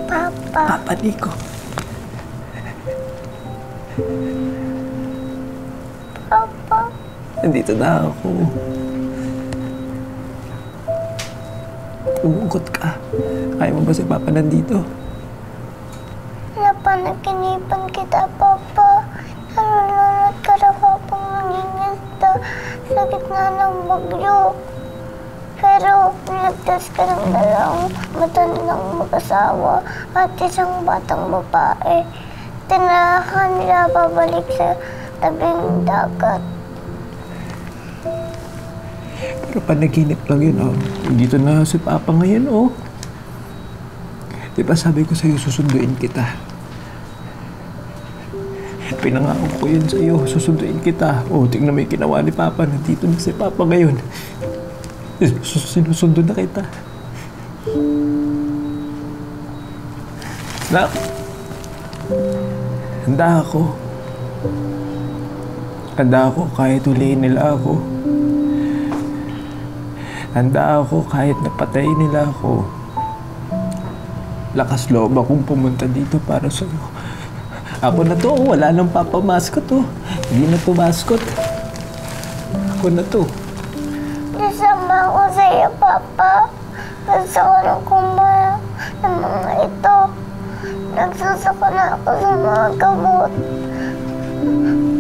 Papa. Papa Nico. Papa. Nandito na ako. Umungkot ka. Kaya mo ba si Papa nandito? Napanaginipan kita, Papa. Nalulunod ka na, Papa, mangingisda sa gitna ng bagyo. Pero pinagtas ka ng dalawang matandang mag-asawa at isang batang babae. Tinahan nila babalik sa tabing dagat. Pero panaginip lang yun, oh. Dito na si Papa ngayon, oh. Di ba sabi ko sa'yo, susunduin kita? Pinangako ko yun sa'yo, susunduin kita. Oh, tingnan mo yung ginawa ni Papa. Nandito na si Papa ngayon. Sinusundo na kita. Nak, handa ako. Handa ako kahit huliin nila ako. Handa ako kahit napatayin nila ako. Lakas loob akong pumunta dito para sa'yo. Ako na to, wala nang Papa Mascot, oh. Hindi na to mascot. Ako na to. Nasama ko sa'yo, Papa. Gusto ko nang kumaya ng mga ito. Nagsusaka na ako sa mga gamot.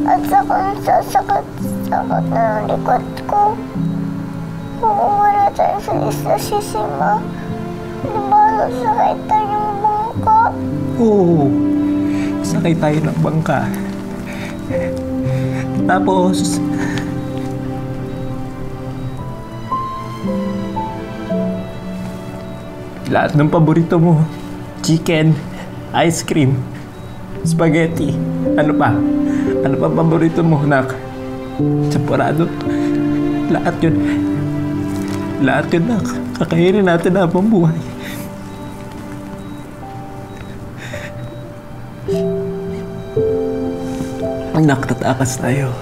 At saka nasasakit-sakit na ang likod ko. Pumunta tayo sa isla Sisima. Diba, sakay tayo ng bangka? Oo. Sakay tayo ng bangka. Tapos, lahat ng paborito mo. Chicken, ice cream, spaghetti. Ano pa? Ano pa paborito mo, nak? Chaporado. Lahat yun. Lahat yun, nak. Kakainin natin habang buhay. Anak, tatakas tayo.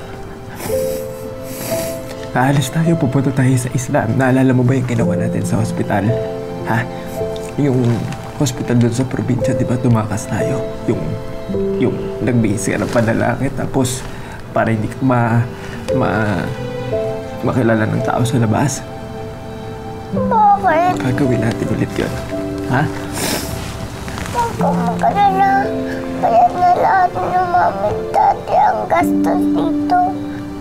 Aalis tayo, pupunta tayo sa isla. Naalala mo ba yung ginawa natin sa hospital? Ha? Yung hospital doon sa probinsya, di ba tumakas tayo? Yung nagbihis ka ng panalangit, tapos para hindi ka makilala ng tao sa labas. Bakit? Gagawin natin ulit yun. Ha? Huwag kang mag-alala. Bayad na lahat ng mami at dati ang gastos dito.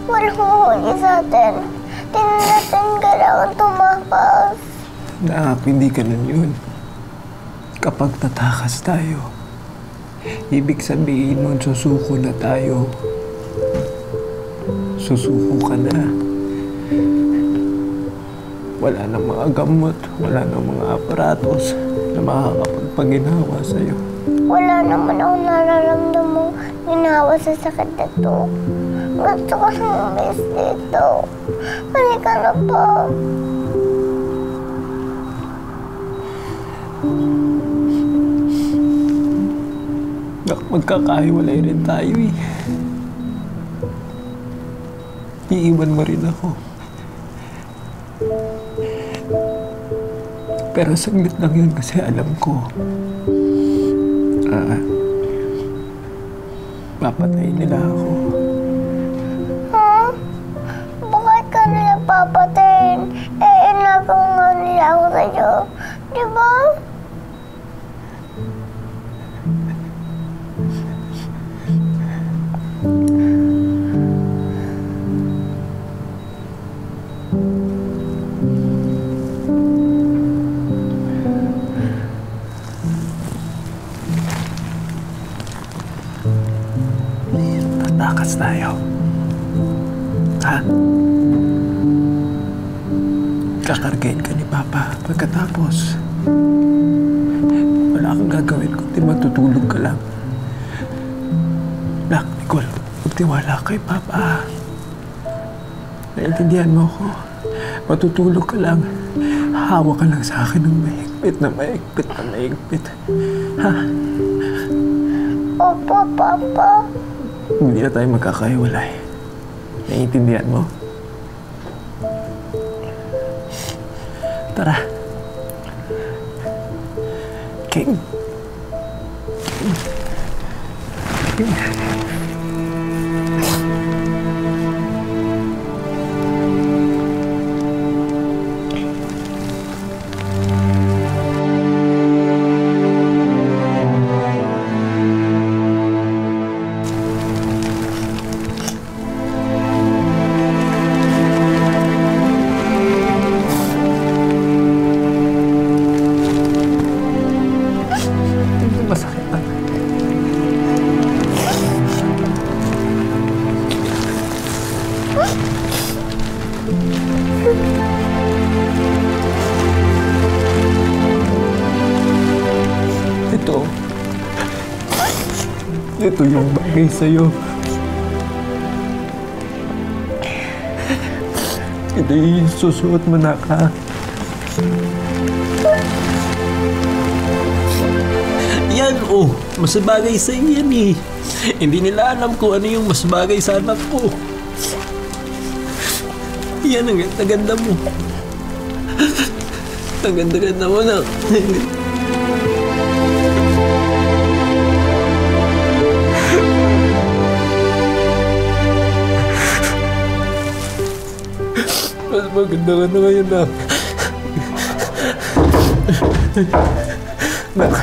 Walang huli sa atin. Tingnan natin kailangan tumakas. Nak, hindi ganun yun. Kapag tatakas tayo, ibig sabihin nun susuko na tayo. Susuko ka na. Wala nang mga gamot, wala nang mga aparatos na makakapagpaginawa sa'yo. Wala naman akong nararamdamang ginawa sa sakit na to. Gusto ko nang umis dito. Halika na po. Magkakahiwalay rin tayo eh. Iiwan mo rin ako. Pero saglit lang yun kasi alam ko. Papatayin nila ako. Ha? Bakit ka nila papatayin? Inagaw nga nila ako sa'yo. Di ba? Tatakas tayo. Ha? Kakargain ka ni Papa pagkatapos. Wala kang gagawin kundi matutulog ka lang. Nak, Nicole, magtiwala kay Papa. Naintindihan mo ako? Matutulog ka lang. Hawak ka lang sa akin ng mahigpit na mahigpit na mahigpit. Ha? Opo, Papa. Hindi na tayo magkakahiwalay. Naiintindihan mo? Tara. King. Masakit na. Ito yung bagay sa'yo. Ito yung susuot mo na ka. Yan, mas bagay sa yan eh. Hindi nila alam kung ano yung mas bagay sa anak ko. Yan, ang ganda-ganda mo. Ang ganda-ganda mo na. Mas maganda ka na ngayon, Nak. Nak,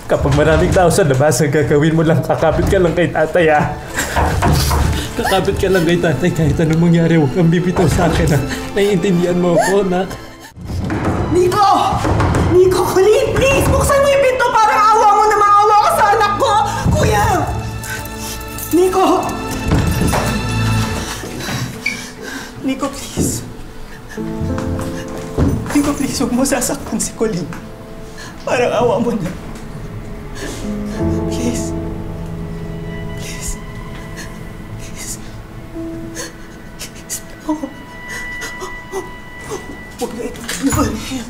kapag maraming tao sa labas, ang gagawin mo lang, kakapit ka lang kay tatay, ah. Kakapit ka lang kay tatay, kahit anong mangyari, huwag kang bibitaw sa akin, ah. Naiintindihan mo ako, Nak. Nico! Nico, Colleen, please! Buksan mo yung pinto! Parang awa mo na maawa ka sa anak ko! Kuya! Nico! Nico, please. Nico, please, huwag mo sasaktan si Colleen. Parang awa mo na. Please. Please. Please. Please. Huwag na ito kay Colleen.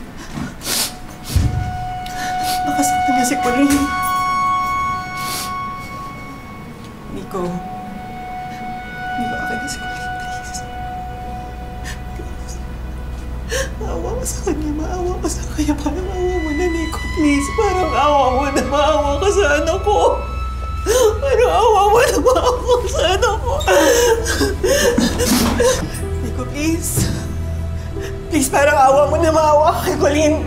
Nakasaktan niya si Colleen. Nico. Nico, akin na si Colleen, please. Please. Maawa ka sa kanya, maawa ka sa kanya. Parang awa mo na, Nico, please. Parang awa mo na, maawa ka sa anak ko. Parang awa mo na, maawa ka sa anak ko. Nico, please. Please, parang awa mo na, maawa ka kay Colleen.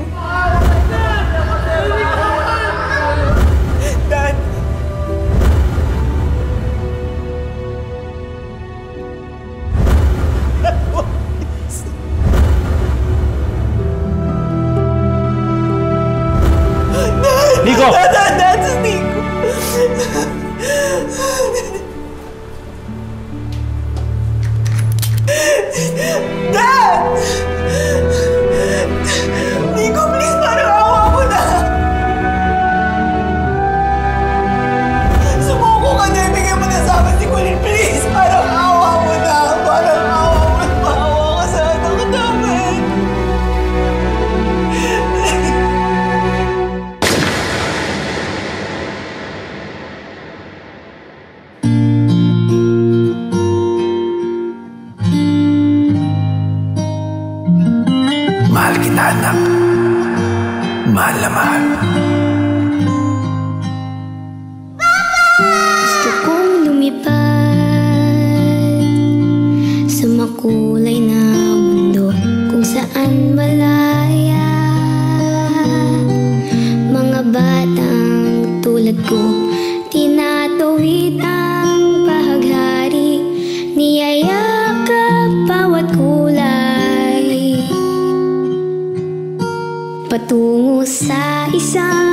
Dad. Nico! Dad, si Nico. Dad! Nico, please, parang awa mo na. Sumuko ka na, ibigay mo na sa akin si Colleen, please. Parang awa mo na. Parang awa mo na. Maawa ka sa anak namin. Mahal kita, anak. Mahal na mahal. Gusto kong lumipad sa makulay na mundo kung saan malaya mga batang tulad ko tinatawid ang pahaghari, niyayakap bawat kulay patungo sa isang